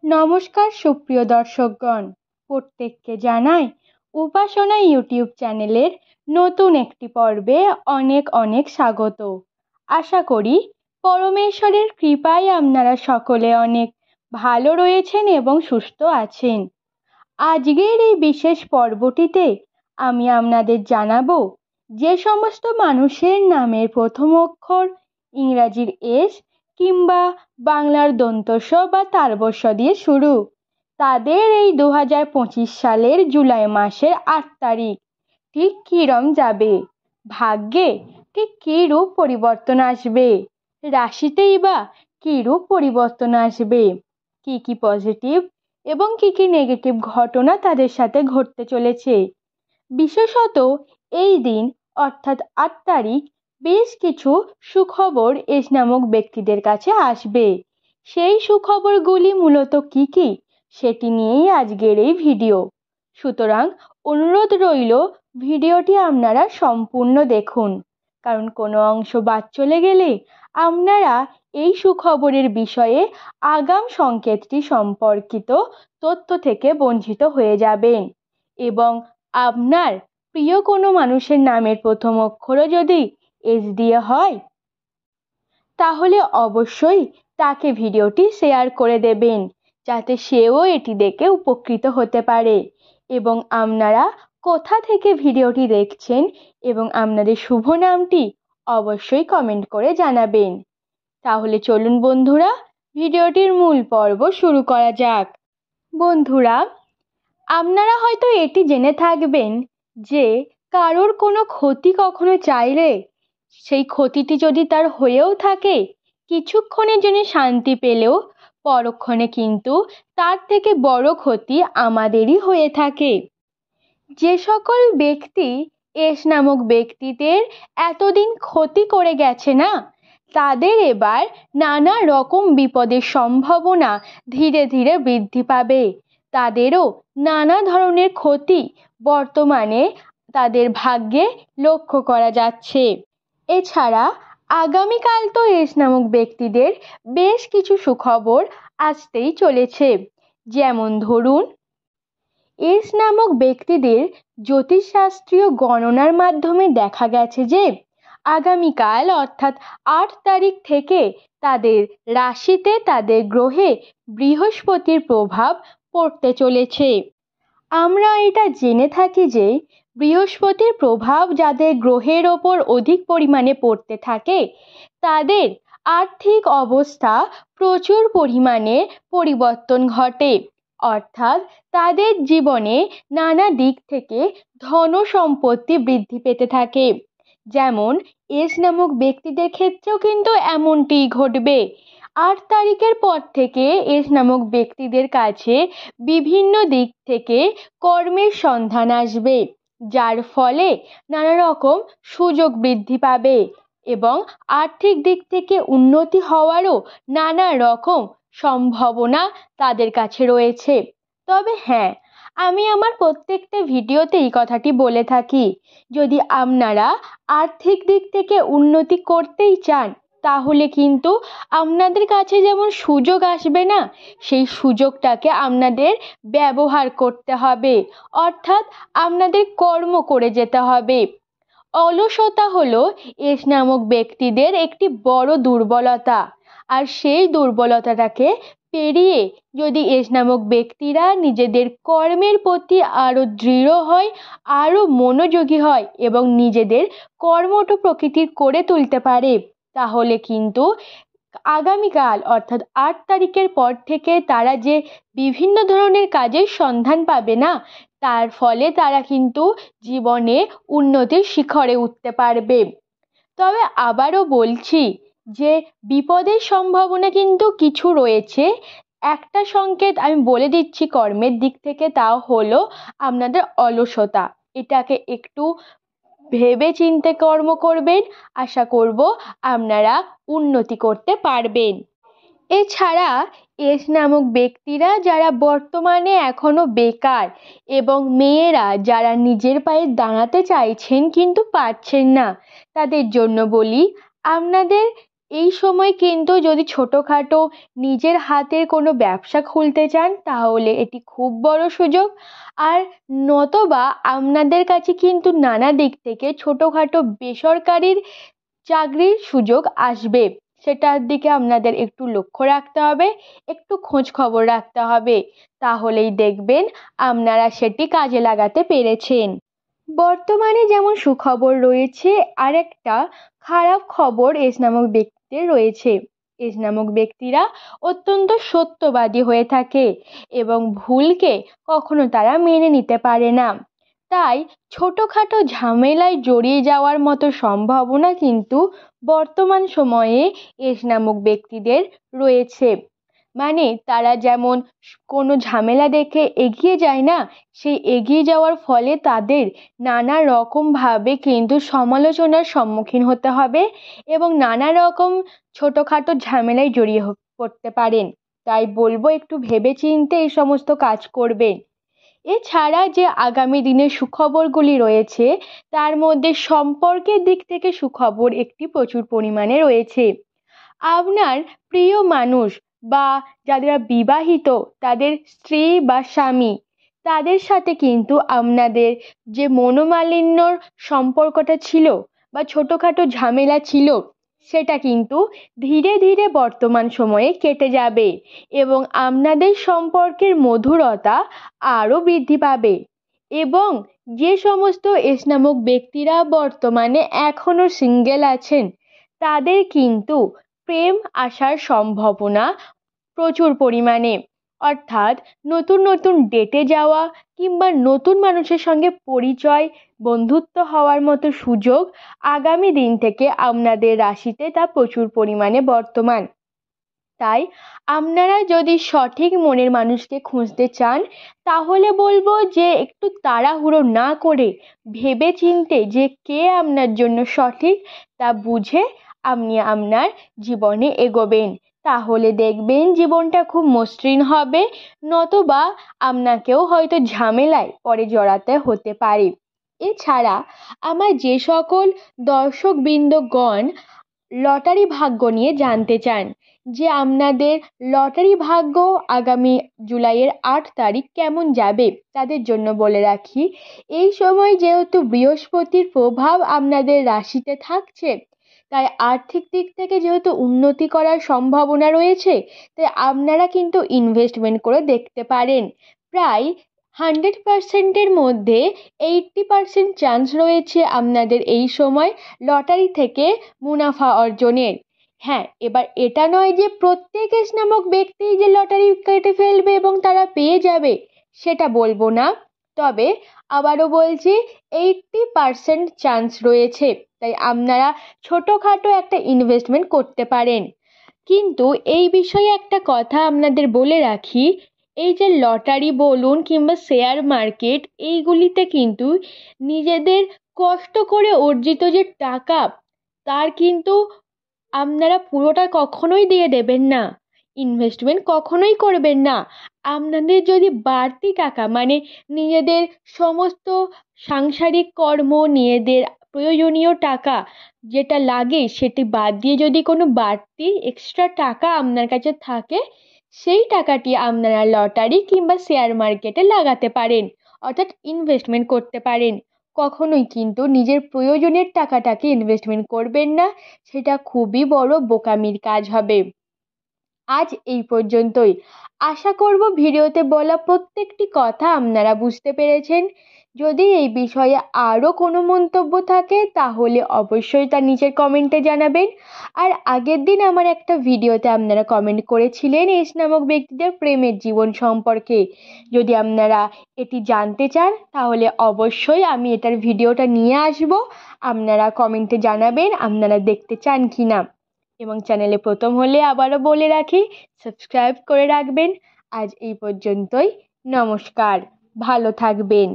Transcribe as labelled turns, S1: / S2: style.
S1: নমস্কার সুপ্রিয় দর্শকগণ, প্রত্যেককে জানাই উপাসনা ইউটিউব চ্যানেলের নতুন একটি পর্বে অনেক অনেক স্বাগত। আশা করি পরমেশ্বরের কৃপায় আপনারা সকলে অনেক ভালো রয়েছেন এবং সুস্থ আছেন। আজকের এই বিশেষ পর্বটিতে আমি আপনাদের জানাবো যে সমস্ত মানুষের নামের প্রথম অক্ষর ইংরাজির এস কিংবা বাংলার দন্তস্ব বা তালব্য দিয়ে শুরু, তাদের এই 2025 সালের জুলাই মাসের 8 তারিখ ঠিক কিরম যাবে, ভাগ্যে ঠিক কী রূপ পরিবর্তন আসবে, রাশিতেই বা কী রূপ পরিবর্তন আসবে, কি কি পজিটিভ এবং কি কি নেগেটিভ ঘটনা তাদের সাথে ঘটতে চলেছে। বিশেষত এই দিন অর্থাৎ 8 তারিখ বেশ কিছু সুখবর এস নামক ব্যক্তিদের কাছে আসবে। সেই সুখবরগুলি মূলত কি কি সেটি নিয়েই আজকের এই ভিডিও। সুতরাং অনুরোধ রইল ভিডিওটি আপনারা সম্পূর্ণ দেখুন, কারণ কোনো অংশ বাদ চলে গেলে আপনারা এই সুখবরের বিষয়ে আগাম সংকেতটি সম্পর্কিত তথ্য থেকে বঞ্চিত হয়ে যাবেন এবং আপনার প্রিয় কোনো মানুষের নামের প্রথম অক্ষরও যদি এস দিয়ে হয় তাহলে অবশ্যই তাকে ভিডিওটি শেয়ার করে দেবেন, যাতে সেও এটি দেখে উপকৃত হতে পারে। এবং আপনারা কোথা থেকে ভিডিওটি দেখছেন এবং আপনাদের শুভ নামটি অবশ্যই কমেন্ট করে জানাবেন। তাহলে চলুন বন্ধুরা, ভিডিওটির মূল পর্ব শুরু করা যাক। বন্ধুরা, আপনারা হয়তো এটি জেনে থাকবেন যে কারোর কোনো ক্ষতি কখনো চাইলে সেই ক্ষতিটি যদি তার হয়েও থাকে, কিছুক্ষণের জন্য শান্তি পেলেও পরক্ষণে কিন্তু তার থেকে বড় ক্ষতি আমাদেরই হয়ে থাকে। যে সকল ব্যক্তি এস নামক ব্যক্তিদের এতদিন ক্ষতি করে গেছে না, তাদের এবার নানা রকম বিপদের সম্ভাবনা ধীরে ধীরে বৃদ্ধি পাবে। তাদেরও নানা ধরনের ক্ষতি বর্তমানে তাদের ভাগ্যে লক্ষ্য করা যাচ্ছে। এছাড়া আগামীকাল তো এস নামক ব্যক্তিদের বেশ কিছু সুখবর আসতেই চলেছে। যেমন ধরুন, এস নামক ব্যক্তিদের জ্যোতিষশাস্ত্রীয় গণনার মাধ্যমে দেখা গেছে যে আগামীকাল অর্থাৎ 8 তারিখ থেকে তাদের রাশিতে তাদের গ্রহে বৃহস্পতির প্রভাব পড়তে চলেছে। আমরা এটা জেনে থাকি যে বৃহস্পতির প্রভাব যাদের গ্রহের ওপর অধিক পরিমাণে পড়তে থাকে, তাদের আর্থিক অবস্থা প্রচুর পরিমাণে পরিবর্তন ঘটে, অর্থাৎ তাদের জীবনে নানা দিক থেকে ধন সম্পত্তি বৃদ্ধি পেতে থাকে। যেমন এস নামক ব্যক্তিদের ক্ষেত্রেও কিন্তু এমনটিই ঘটবে। 8 তারিখের পর থেকে এস নামক ব্যক্তিদের কাছে বিভিন্ন দিক থেকে কর্মের সন্ধান আসবে, যার ফলে নানা রকম সুযোগ বৃদ্ধি পাবে এবং আর্থিক দিক থেকে উন্নতি হওয়ারও নানা রকম সম্ভাবনা তাদের কাছে রয়েছে। তবে হ্যাঁ, আমি আমার প্রত্যেকটা ভিডিওতে এই কথাটি বলে থাকি, যদি আপনারা আর্থিক দিক থেকে উন্নতি করতেই চান, তাহলে কিন্তু আপনাদের কাছে যেমন সুযোগ আসবে না, সেই সুযোগটাকে আপনাদের ব্যবহার করতে হবে, অর্থাৎ আপনাদের কর্ম করে যেতে হবে। অলসতা হলো এস নামক ব্যক্তিদের একটি বড় দুর্বলতা, আর সেই দুর্বলতাটাকে পেরিয়ে যদি এস নামক ব্যক্তিরা নিজেদের কর্মের প্রতি আরো দৃঢ় হয়, আরো মনোযোগী হয় এবং নিজেদের কর্মঠ প্রকৃতির করে তুলতে পারে, তাহলে কিন্তু আগামীকাল অর্থাৎ 8 তারিখের পর থেকে তারা যে বিভিন্ন ধরনের কাজের সন্ধান পাবে না, তার ফলে তারা কিন্তু জীবনে উন্নতির শিখরে উঠতে পারবে। তবে আবারও বলছি যে বিপদের সম্ভাবনা কিন্তু কিছু রয়েছে। একটা সংকেত আমি বলে দিচ্ছি কর্মের দিক থেকে, তা হলো আপনাদের অলসতা। এটাকে একটু ভেবে চিন্তে কর্ম করবেন, আশা করব আপনারা উন্নতি করতে পারবেন। এছাড়া এস নামক ব্যক্তিরা যারা বর্তমানে এখনো বেকার এবং মেয়েরা যারা নিজের পায়ে দাঁড়াতে চাইছেন কিন্তু পারছেন না, তাদের জন্য বলি, আপনাদের এই সময় কিন্তু যদি ছোটোখাটো নিজের হাতের কোনো ব্যবসা খুলতে চান তাহলে এটি খুব বড় সুযোগ। আর নতবা আপনাদের কাছে কিন্তু নানা দিক থেকে ছোটোখাটো বেসরকারির চাকরির সুযোগ আসবে, সেটার দিকে আপনাদের একটু লক্ষ্য রাখতে হবে, একটু খোঁজ খবর রাখতে হবে, তাহলেই দেখবেন আপনারা সেটি কাজে লাগাতে পেরেছেন। বর্তমানে যেমন সুখবর রয়েছে, আরেকটা খারাপ খবর এস নামক ব্যক্তিদের রয়েছে। এস নামক ব্যক্তিরা অত্যন্ত সত্যবাদী হয়ে থাকে এবং ভুলকে কখনো তারা মেনে নিতে পারে না। তাই ছোটোখাটো ঝামেলায় জড়িয়ে যাওয়ার মতো সম্ভাবনা কিন্তু বর্তমান সময়ে এস নামক ব্যক্তিদের রয়েছে। মানে তারা যেমন কোনো ঝামেলা দেখে এগিয়ে যায় না, সেই এগিয়ে যাওয়ার ফলে তাদের নানা রকমভাবে কিন্তু সমালোচনার সম্মুখীন হতে হবে এবং নানা রকম ছোটোখাটো ঝামেলায় জড়িয়ে পড়তে পারেন। তাই বলবো একটু ভেবেচিন্তে এই সমস্ত কাজ করবেন। এছাড়া যে আগামী দিনের সুখবরগুলি রয়েছে তার মধ্যে সম্পর্কের দিক থেকে সুখবর একটি প্রচুর পরিমাণে রয়েছে। আপনার প্রিয় মানুষ বা যারা বিবাহিত তাদের স্ত্রী বা স্বামী, তাদের সাথে কিন্তু আপনাদের যে মনোমালিন্যর সম্পর্কটা ছিল বা ছোটোখাটো ঝামেলা ছিল, সেটা কিন্তু ধীরে ধীরে বর্তমান সময়ে কেটে যাবে এবং আপনাদের সম্পর্কের মধুরতা আরও বৃদ্ধি পাবে। এবং যে সমস্ত এস নামক ব্যক্তিরা বর্তমানে এখনও সিঙ্গেল আছেন, তাদের কিন্তু প্রেম আসার সম্ভাবনা প্রচুর পরিমাণে। অর্থাৎ নতুন নতুন ডেটে যাওয়া কিংবা নতুন মানুষের সঙ্গে পরিচয়, বন্ধুত্ব হওয়ার মতো সুযোগ আগামী দিন থেকে আপনাদের রাশিতে তা প্রচুর পরিমাণে বর্তমান। তাই আপনারা যদি সঠিক মনের মানুষকে খুঁজতে চান তাহলে বলবো যে একটু তাড়াহুড়ো না করে ভেবেচিন্তে যে কে আপনার জন্য সঠিক তা বুঝে আপনি আপনার জীবনে এগোবেন, তাহলে দেখবেন জীবনটা খুব মসৃণ হবে, নতবা আপনাকেও হয়তো ঝামেলায় পরে জড়াতে হতে পারে। এছাড়া আমার যে সকল দর্শকবৃন্দগণ লটারি ভাগ্য নিয়ে জানতে চান যে আপনাদের লটারি ভাগ্য আগামী জুলাইয়ের 8 তারিখ কেমন যাবে, তাদের জন্য বলে রাখি এই সময় যেহেতু বৃহস্পতির প্রভাব আপনাদের রাশিতে থাকছে, তাই আর্থিক দিক থেকে যেহেতু উন্নতি করার সম্ভাবনা রয়েছে, তাই আপনারা কিন্তু ইনভেস্টমেন্ট করে দেখতে পারেন। প্রায় 100%-এর মধ্যে 80% চান্স রয়েছে আপনাদের এই সময় লটারি থেকে মুনাফা অর্জনের। হ্যাঁ, এবার এটা নয় যে প্রত্যেক এস নামক ব্যক্তি যে লটারি কেটে ফেলবে এবং তারা পেয়ে যাবে, সেটা বলবো না। তবে আবারও বলছি 80% চান্স রয়েছে, তাই আপনারা ছোটোখাটো একটা ইনভেস্টমেন্ট করতে পারেন। কিন্তু এই বিষয়ে একটা কথা আপনাদের বলে রাখি, এই যে লটারি বলুন কিংবা শেয়ার মার্কেট, এইগুলিতে কিন্তু নিজেদের কষ্ট করে অর্জিত যে টাকা, তার কিন্তু আপনারা পুরোটা কখনোই দিয়ে দেবেন না, ইনভেস্টমেন্ট কখনোই করবেন না। আপনাদের যদি বাড়তি টাকা মানে নিজেদের সমস্ত সাংসারিক কর্ম, নিজেদের প্রয়োজনীয় টাকা যেটা লাগে সেটি বাদ দিয়ে যদি কোনো বাড়তি এক্সট্রা টাকা আপনার কাছে থাকে, সেই টাকাটি আপনারা লটারি কিংবা শেয়ার মার্কেটে লাগাতে পারেন, অর্থাৎ ইনভেস্টমেন্ট করতে পারেন। কখনোই কিন্তু নিজের প্রয়োজনের টাকাটাকে ইনভেস্টমেন্ট করবেন না, সেটা খুবই বড় বোকামির কাজ হবে। আজ এই পর্যন্তই। আশা করব ভিডিওতে বলা প্রত্যেকটি কথা আপনারা বুঝতে পেরেছেন। যদি এই বিষয়ে আরও কোনো মন্তব্য থাকে তাহলে অবশ্যই তা নিচের কমেন্টে জানাবেন। আর আগের দিন আমার একটা ভিডিওতে আপনারা কমেন্ট করেছিলেন এস নামক ব্যক্তিদের প্রেমের জীবন সম্পর্কে। যদি আপনারা এটি জানতে চান তাহলে অবশ্যই আমি এটার ভিডিওটা নিয়ে আসব, আপনারা কমেন্টে জানাবেন আপনারা দেখতে চান কি না। এবং চ্যানেলে প্রথম হলে আবারও বলে রাখি সাবস্ক্রাইব করে রাখবেন। আজ এই পর্যন্তই, নমস্কার, ভালো থাকবেন।